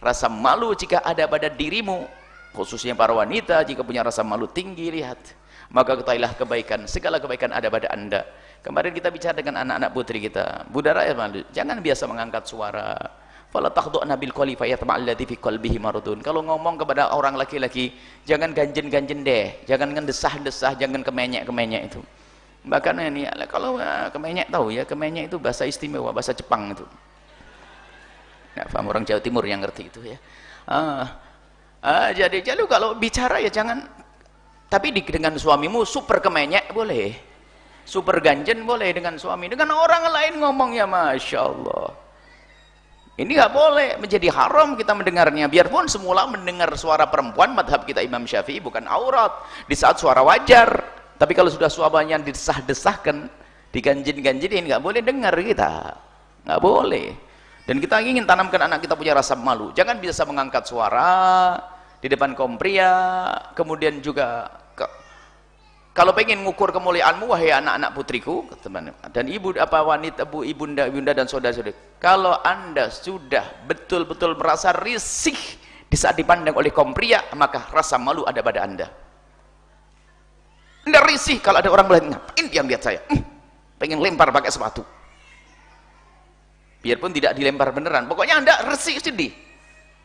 rasa malu jika ada pada dirimu, khususnya para wanita jika punya rasa malu tinggi, lihat, maka ketahuilah kebaikan, segala kebaikan ada pada anda. Kemarin kita bicara dengan anak-anak putri kita, budara ya malu, jangan biasa mengangkat suara. Fala takhdu'na bil qawli fayatma'alladzi fi qalbihi maradun. Kalau ngomong kepada orang laki-laki, jangan ganjen-ganjen deh, jangan ngendesah-desah, jangan kemenyek-kemenyek itu. Bahkan ini kalau kemenyek, tahu ya, kemenyek itu bahasa istimewa, bahasa Jepang itu. Nggak paham orang Jawa Timur yang ngerti itu ya. Jadi kalau bicara ya jangan, tapi dengan suamimu super kemenyek boleh, super ganjen boleh dengan suami, dengan orang lain ngomong ya Masya Allah. Ini nggak boleh, menjadi haram kita mendengarnya. Biarpun semula mendengar suara perempuan, madhab kita Imam Syafi'i bukan aurat di saat suara wajar. Tapi kalau sudah suaranya disah-desahkan, diganjin-ganjinin, nggak boleh dengar kita, nggak boleh. Dan kita ingin tanamkan anak kita punya rasa malu. Jangan biasa mengangkat suara di depan kaum pria. Kemudian juga kalau pengen ngukur kemuliaanmu, wahai anak-anak putriku, teman, dan ibu apa wanita, ibunda dan saudara-saudari, kalau anda sudah betul-betul merasa risih di saat dipandang oleh kaum pria, maka rasa malu ada pada anda. Anda risih kalau ada orang melihat, ngapain dia lihat saya? Pengen lempar pakai sepatu. Biarpun tidak dilempar beneran, pokoknya anda risih sedih.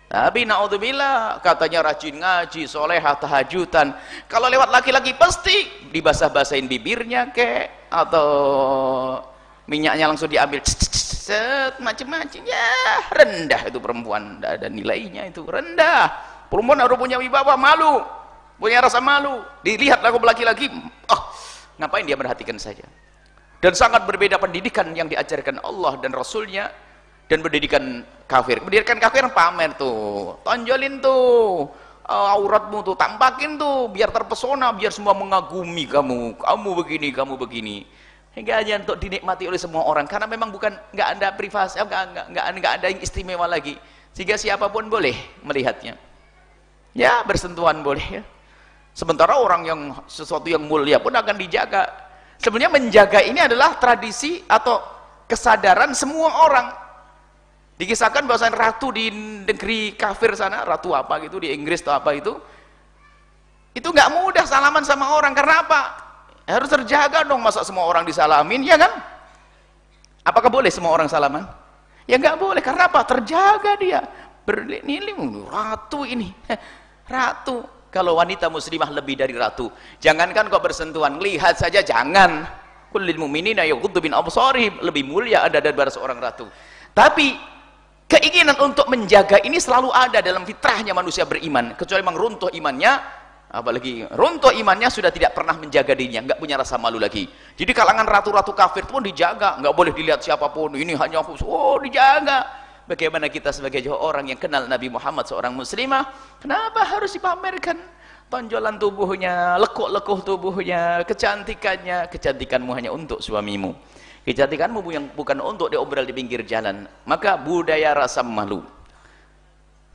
Tapi naudzubillah, katanya rajin ngaji, solehah, tahajudan, kalau lewat laki-laki pasti dibasah-basahin bibirnya kek, atau minyaknya langsung diambil, macam-macam ya. Rendah itu perempuan, tidak ada nilainya, itu rendah. Perempuan harus punya wibawa, malu, punya rasa malu. Dilihat lagu laki-laki, ngapain dia merhatikan saja. Dan sangat berbeda pendidikan yang diajarkan Allah dan Rasulnya dan pendidikan kafir. Pendidikan kafir pamer tuh, tonjolin tuh auratmu tuh, tampakin tuh, biar terpesona, biar semua mengagumi kamu, kamu begini, hingga hanya untuk dinikmati oleh semua orang, karena memang bukan, nggak ada privasi, nggak ada yang istimewa lagi, sehingga siapapun boleh melihatnya, ya bersentuhan boleh ya. Sementara orang yang sesuatu yang mulia pun akan dijaga. Sebenarnya menjaga ini adalah tradisi atau kesadaran semua orang. Dikisahkan bahwasanya ratu di negeri kafir sana, ratu apa gitu di Inggris atau apa itu nggak mudah salaman sama orang. Karena apa? Harus terjaga dong, masa semua orang disalamin, ya kan? Apakah boleh semua orang salaman? Ya nggak boleh. Karena apa? Terjaga dia. Bernilim ratu ini, ratu. Kalau wanita muslimah lebih dari ratu. Jangankan kok bersentuhan, lihat saja jangan. Kullil mu'minina yaghuddu min absarihim, lebih mulia ada daripada seorang ratu. Tapi keinginan untuk menjaga ini selalu ada dalam fitrahnya manusia beriman, kecuali memang runtuh imannya, apalagi runtuh imannya sudah tidak pernah menjaga dirinya, nggak punya rasa malu lagi. Jadi kalangan ratu-ratu kafir pun dijaga, nggak boleh dilihat siapapun, ini hanya khusus, dijaga. Bagaimana kita sebagai orang yang kenal Nabi Muhammad seorang muslimah, kenapa harus dipamerkan tonjolan tubuhnya, lekuk-lekuk tubuhnya, kecantikannya? Kecantikanmu hanya untuk suamimu, kecantikanmu bukan untuk diobrol di pinggir jalan. Maka budaya rasa malu.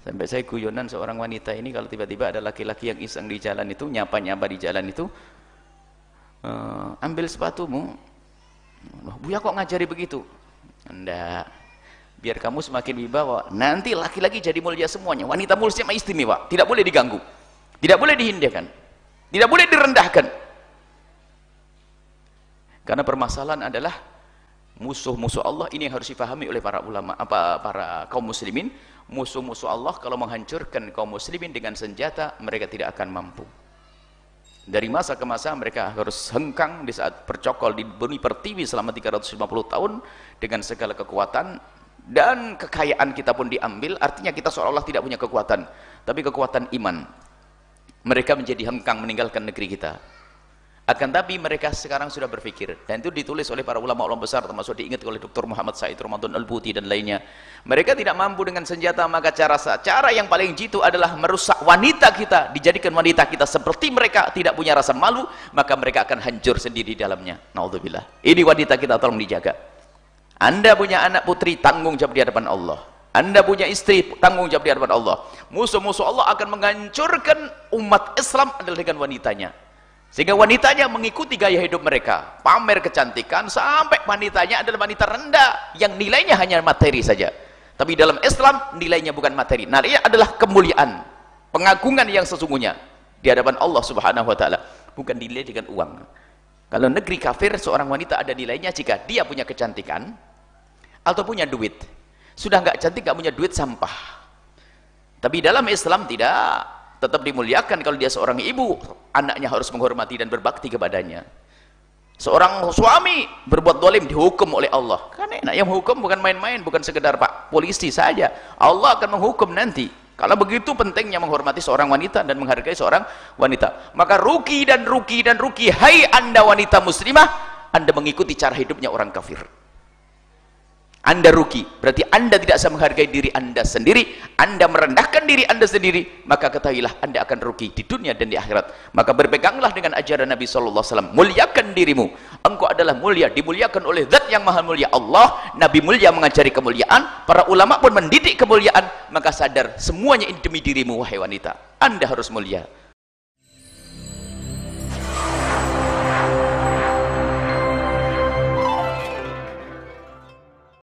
Sampai saya guyonan seorang wanita ini, kalau tiba-tiba ada laki-laki yang iseng di jalan itu, nyapa-nyapa di jalan itu, ambil sepatumu. Buya kok ngajari begitu? Enggak, biar kamu semakin wibawa, nanti laki-laki jadi mulia semuanya. Wanita mulia istimewa, tidak boleh diganggu, tidak boleh dihindarkan, tidak boleh direndahkan. Karena permasalahan adalah musuh-musuh Allah ini yang harus dipahami oleh para ulama, para kaum muslimin. Musuh-musuh Allah kalau menghancurkan kaum muslimin dengan senjata, mereka tidak akan mampu. Dari masa ke masa mereka harus hengkang di saat bercokol di bumi pertiwi selama 350 tahun dengan segala kekuatan, dan kekayaan kita pun diambil. Artinya kita seolah-olah tidak punya kekuatan, tapi kekuatan iman. Mereka menjadi hengkang meninggalkan negeri kita. Akan tapi mereka sekarang sudah berpikir, dan itu ditulis oleh para ulama-ulama besar, termasuk diingat oleh Dr. Muhammad Said Ramadan Al-Buti dan lainnya. Mereka tidak mampu dengan senjata, maka cara yang paling jitu adalah merusak wanita kita, dijadikan wanita kita seperti mereka, tidak punya rasa malu, maka mereka akan hancur sendiri di dalamnya. Naudzubillah. Ini wanita kita, tolong dijaga. Anda punya anak putri, tanggung jawab di hadapan Allah. Anda punya istri, tanggung jawab di hadapan Allah. Musuh-musuh Allah akan menghancurkan umat Islam adalah dengan wanitanya, sehingga wanitanya mengikuti gaya hidup mereka, pamer kecantikan, sampai wanitanya adalah wanita rendah yang nilainya hanya materi saja. Tapi dalam Islam nilainya bukan materi, nilainya adalah kemuliaan, pengagungan yang sesungguhnya di hadapan Allah Subhanahu wa taala, bukan dinilai dengan uang. Kalau negeri kafir, seorang wanita ada nilainya jika dia punya kecantikan atau punya duit. Sudah nggak cantik, nggak punya duit, sampah. Tapi dalam Islam tidak, tetap dimuliakan. Kalau dia seorang ibu, anaknya harus menghormati dan berbakti kepadanya. Seorang suami berbuat dolim dihukum oleh Allah. Kan enak, yang menghukum bukan main-main, bukan sekedar pak polisi saja. Allah akan menghukum nanti. Kalau begitu pentingnya menghormati seorang wanita dan menghargai seorang wanita. Maka rugi dan rugi dan rugi, hai Anda wanita muslimah, Anda mengikuti cara hidupnya orang kafir. Anda rugi, berarti Anda tidak bisa menghargai diri Anda sendiri, Anda merendahkan diri Anda sendiri, maka ketahuilah Anda akan rugi di dunia dan di akhirat. Maka berpeganglah dengan ajaran Nabi SAW, muliakan dirimu, engkau adalah mulia, dimuliakan oleh zat yang maha mulia Allah. Nabi mulia mengajari kemuliaan, para ulama pun mendidik kemuliaan. Maka sadar semuanya ini demi dirimu wahai wanita, Anda harus mulia.